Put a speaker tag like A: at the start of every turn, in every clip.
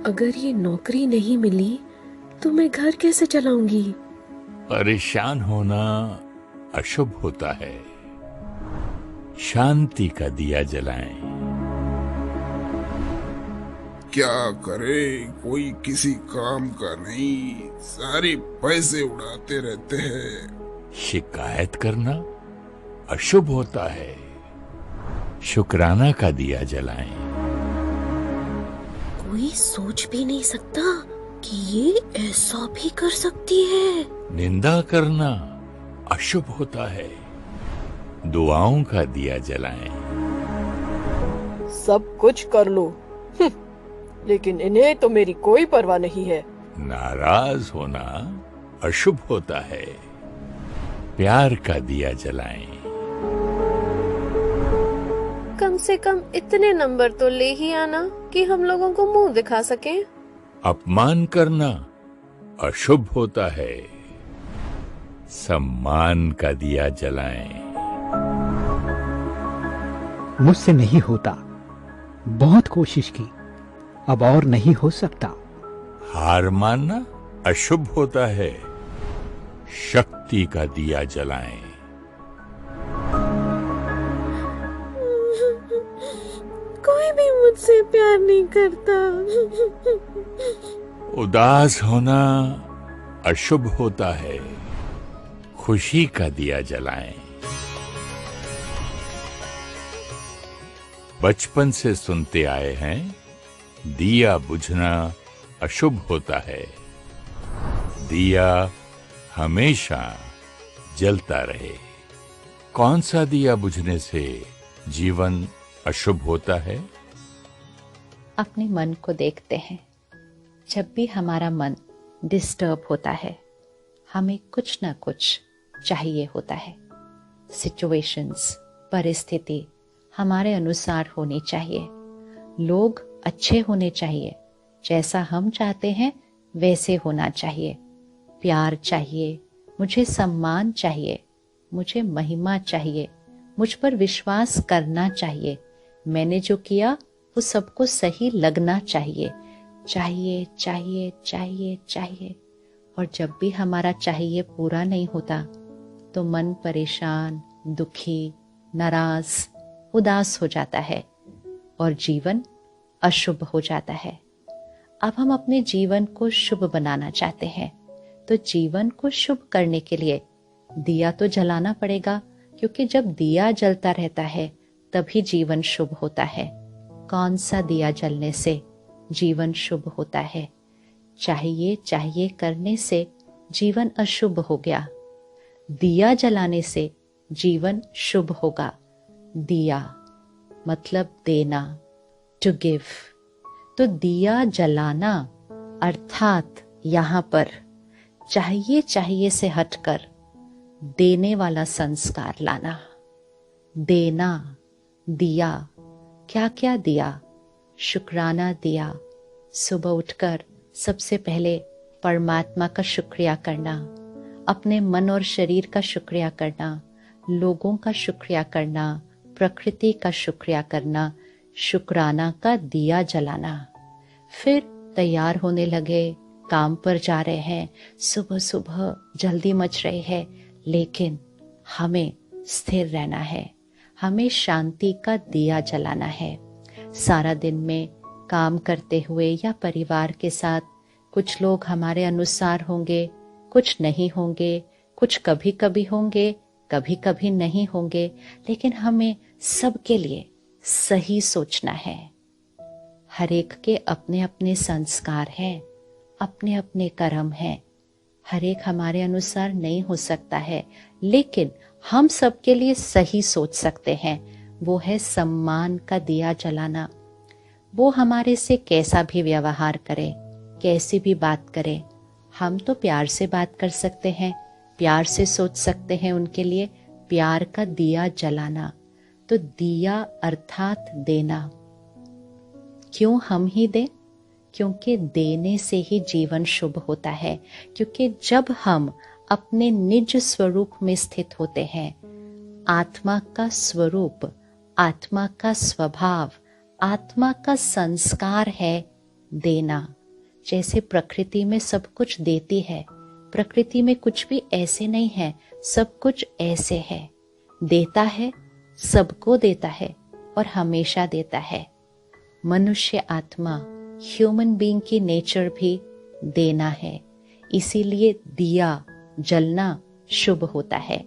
A: अगर ये नौकरी नहीं मिली तो मैं घर कैसे चलाऊंगी?
B: परेशान होना अशुभ होता है। शांति का दिया जलाएं।
C: क्या करे, कोई किसी काम का नहीं, सारे पैसे उड़ाते रहते हैं।
B: शिकायत करना अशुभ होता है। शुक्राना का दिया जलाएं।
A: कोई सोच भी नहीं सकता कि ये ऐसा भी कर सकती है।
B: निंदा करना अशुभ होता है। दुआओं का दिया जलाएं।
D: सब कुछ कर लो, लेकिन इन्हें तो मेरी कोई परवाह नहीं है।
B: नाराज होना अशुभ होता है। प्यार का दिया जलाएं।
A: कम से कम इतने नंबर तो ले ही आना कि हम लोगों को मुंह दिखा सकें।
B: अपमान करना अशुभ होता है। सम्मान का दिया जलाएं।
E: मुझसे नहीं होता, बहुत कोशिश की, अब और नहीं हो सकता।
B: हार मानना अशुभ होता है। शक्ति का दिया जलाएं।
A: कोई भी मुझसे प्यार नहीं करता।
B: उदास होना अशुभ होता है। खुशी का दिया जलाएं। बचपन से सुनते आए हैं, दिया बुझना अशुभ होता है। दिया हमेशा जलता रहे। कौन सा दिया बुझने से जीवन अशुभ होता है?
F: अपने मन को देखते हैं। जब भी हमारा मन डिस्टर्ब होता है, हमें कुछ ना कुछ चाहिए होता है। सिचुएशंस, परिस्थिति हमारे अनुसार होनी चाहिए। लोग अच्छे होने चाहिए, जैसा हम चाहते हैं वैसे होना चाहिए। प्यार चाहिए, मुझे सम्मान चाहिए, मुझे महिमा चाहिए, मुझ पर विश्वास करना चाहिए। मैंने जो किया वो सबको सही लगना चाहिए। चाहिए चाहिए चाहिए चाहिए। और जब भी हमारा चाहिए पूरा नहीं होता तो मन परेशान, दुखी, नाराज, उदास हो जाता है और जीवन अशुभ हो जाता है। अब हम अपने जीवन को शुभ बनाना चाहते हैं, तो जीवन को शुभ करने के लिए दिया तो जलाना पड़ेगा, क्योंकि जब दिया जलता रहता है तभी जीवन शुभ होता है। कौन सा दिया जलने से जीवन शुभ होता है? चाहिए चाहिए करने से जीवन अशुभ हो गया। दिया जलाने से जीवन शुभ होगा। दिया मतलब देना, टू गिव। तो दिया जलाना अर्थात यहाँ पर चाहिए चाहिए से हटकर देने वाला संस्कार लाना। देना, दिया, क्या क्या दिया? शुक्राना दिया। सुबह उठकर सबसे पहले परमात्मा का शुक्रिया करना, अपने मन और शरीर का शुक्रिया करना, लोगों का शुक्रिया करना, प्रकृति का शुक्रिया करना, शुक्राना का दिया जलाना। फिर तैयार होने लगे, काम पर जा रहे हैं, सुबह सुबह जल्दी मच रही है, लेकिन हमें स्थिर रहना है, हमें शांति का दिया जलाना है। सारा दिन में काम करते हुए या परिवार के साथ कुछ लोग हमारे अनुसार होंगे, कुछ नहीं होंगे, कुछ कभी कभी होंगे, कभी कभी नहीं होंगे, लेकिन हमें सबके लिए सही सोचना है। हर एक के अपने अपने संस्कार हैं, अपने अपने कर्म हैं। हर एक हमारे अनुसार नहीं हो सकता है, लेकिन हम सबके लिए सही सोच सकते हैं। वो है सम्मान का दिया जलाना। वो हमारे से कैसा भी व्यवहार करे, कैसी भी बात करे, हम तो प्यार से बात कर सकते हैं, प्यार से सोच सकते हैं उनके लिए। प्यार का दिया जलाना, तो दिया अर्थात देना। क्यों हम ही दें? क्योंकि देने से ही जीवन शुभ होता है। क्योंकि जब हम अपने निज स्वरूप में स्थित होते हैं, आत्मा का स्वरूप, आत्मा का स्वभाव, आत्मा का संस्कार है देना। जैसे प्रकृति में सब कुछ देती है, प्रकृति में कुछ भी ऐसे नहीं है, सब कुछ ऐसे है, देता है, सबको देता है और हमेशा देता है। मनुष्य आत्मा, ह्यूमन बीइंग की नेचर भी देना है, इसीलिए दिया जलना शुभ होता है।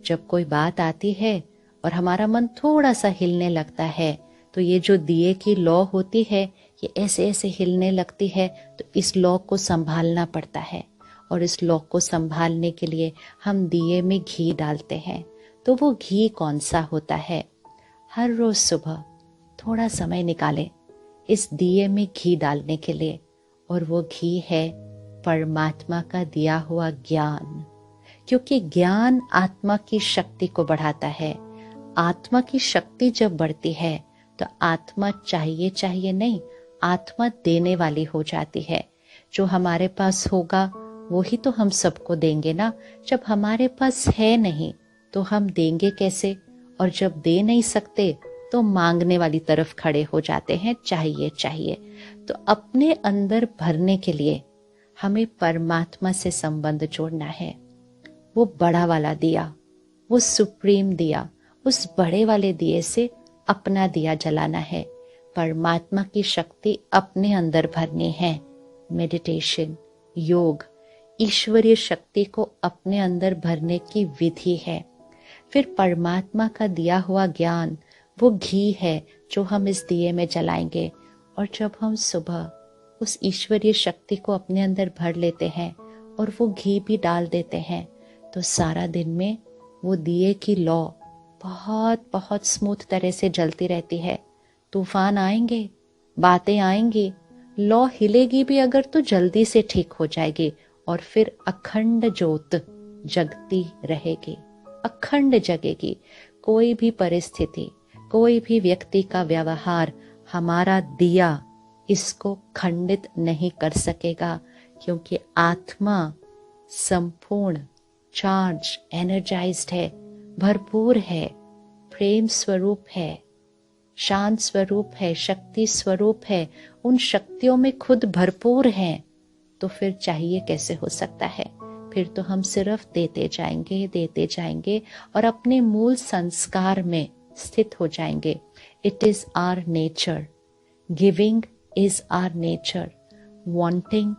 F: जब कोई बात आती है और हमारा मन थोड़ा सा हिलने लगता है, तो ये जो दिए की लौ होती है, ये ऐसे ऐसे हिलने लगती है, तो इस लौ को संभालना पड़ता है। और इस लौ को संभालने के लिए हम दिए में घी डालते हैं। तो वो घी कौन सा होता है? हर रोज सुबह थोड़ा समय निकालें इस दिए में घी डालने के लिए, और वो घी है परमात्मा का दिया हुआ ज्ञान। क्योंकि ज्ञान आत्मा की शक्ति को बढ़ाता है। आत्मा की शक्ति जब बढ़ती है तो आत्मा चाहिए नहीं, आत्मा देने वाली हो जाती है। जो हमारे पास होगा वो ही तो हम सबको देंगे ना। जब हमारे पास है नहीं तो हम देंगे कैसे? और जब दे नहीं सकते तो मांगने वाली तरफ खड़े हो जाते हैं, चाहिए। तो अपने अंदर भरने के लिए हमें परमात्मा से संबंध जोड़ना है। वो बड़ा वाला दिया, वो सुप्रीम दिया, उस बड़े वाले दिए से अपना दिया जलाना है। परमात्मा की शक्ति अपने अंदर भरनी है। मेडिटेशन, योग, ईश्वरीय शक्ति को अपने अंदर भरने की विधि है। फिर परमात्मा का दिया हुआ ज्ञान वो घी है जो हम इस दिए में जलाएंगे। और जब हम सुबह उस ईश्वरीय शक्ति को अपने अंदर भर लेते हैं और वो घी भी डाल देते हैं, तो सारा दिन में वो दिए की लौ बहुत बहुत स्मूथ तरह से जलती रहती है। तूफान आएंगे, बातें आएंगी, लौ हिलेगी भी अगर तो जल्दी से ठीक हो जाएगी, और फिर अखंड ज्योत जगती रहेगी, अखंड जगेगी। कोई भी परिस्थिति, कोई भी व्यक्ति का व्यवहार हमारा दिया इसको खंडित नहीं कर सकेगा, क्योंकि आत्मा संपूर्ण चार्ज, एनर्जाइज्ड है, भरपूर है, प्रेम स्वरूप है, शांत स्वरूप है, शक्ति स्वरूप है, उन शक्तियों में खुद भरपूर है। तो फिर चाहिए कैसे हो सकता है? फिर तो हम सिर्फ देते जाएंगे और अपने मूल संस्कार में स्थित हो जाएंगे। It is our nature, giving is our nature, wanting,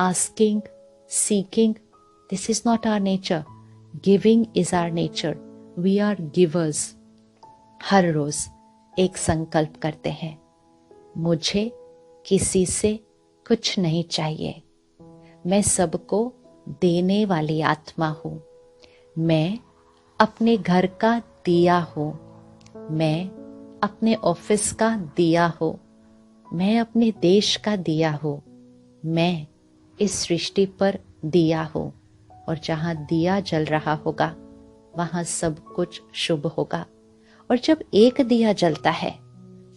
F: asking, seeking, this is not our nature. Giving is our nature, we are givers. हर रोज एक संकल्प करते हैं, मुझे किसी से कुछ नहीं चाहिए, मैं सबको देने वाली आत्मा हूं, मैं अपने घर का दिया हूं, मैं अपने ऑफिस का दिया हूं, मैं अपने देश का दिया हूं, मैं इस सृष्टि पर दिया हूं। और जहां दिया जल रहा होगा वहां सब कुछ शुभ होगा। और जब एक दिया जलता है,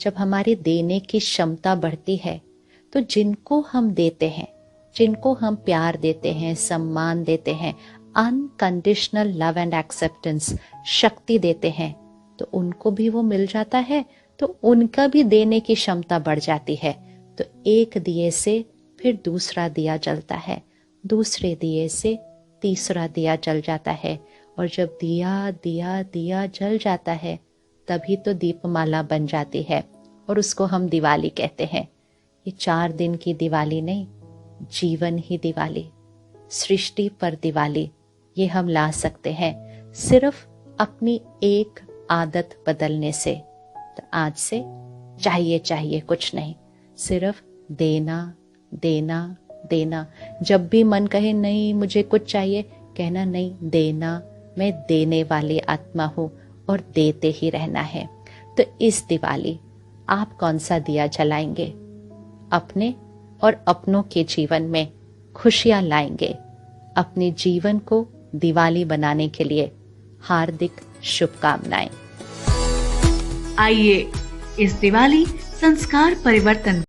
F: जब हमारी देने की क्षमता बढ़ती है, तो जिनको हम देते हैं, जिनको हम प्यार देते हैं, सम्मान देते हैं, अनकंडीशनल लव एंड एक्सेप्टेंस, शक्ति देते हैं, तो उनको भी वो मिल जाता है, तो उनका भी देने की क्षमता बढ़ जाती है। तो एक दिए से फिर दूसरा दिया जलता है, दूसरे दिए से तीसरा दिया जल जाता है, और जब दिया दिया दिया जल जाता है तभी तो दीपमाला बन जाती है, और उसको हम दिवाली कहते हैं। ये 4 दिन की दिवाली नहीं, जीवन ही दिवाली, सृष्टि पर दिवाली, ये हम ला सकते हैं सिर्फ अपनी एक आदत बदलने से। तो आज से चाहिए कुछ नहीं, सिर्फ देना देना देना। जब भी मन कहे नहीं मुझे कुछ चाहिए, कहना नहीं, देना, मैं देने वाली आत्मा हूं और देते ही रहना है। तो इस दिवाली आप कौन सा दिया जलाएंगे? अपने और अपनों के जीवन में खुशियां लाएंगे। अपने जीवन को दिवाली बनाने के लिए हार्दिक शुभकामनाएं।
G: आइए इस दिवाली संस्कार परिवर्तन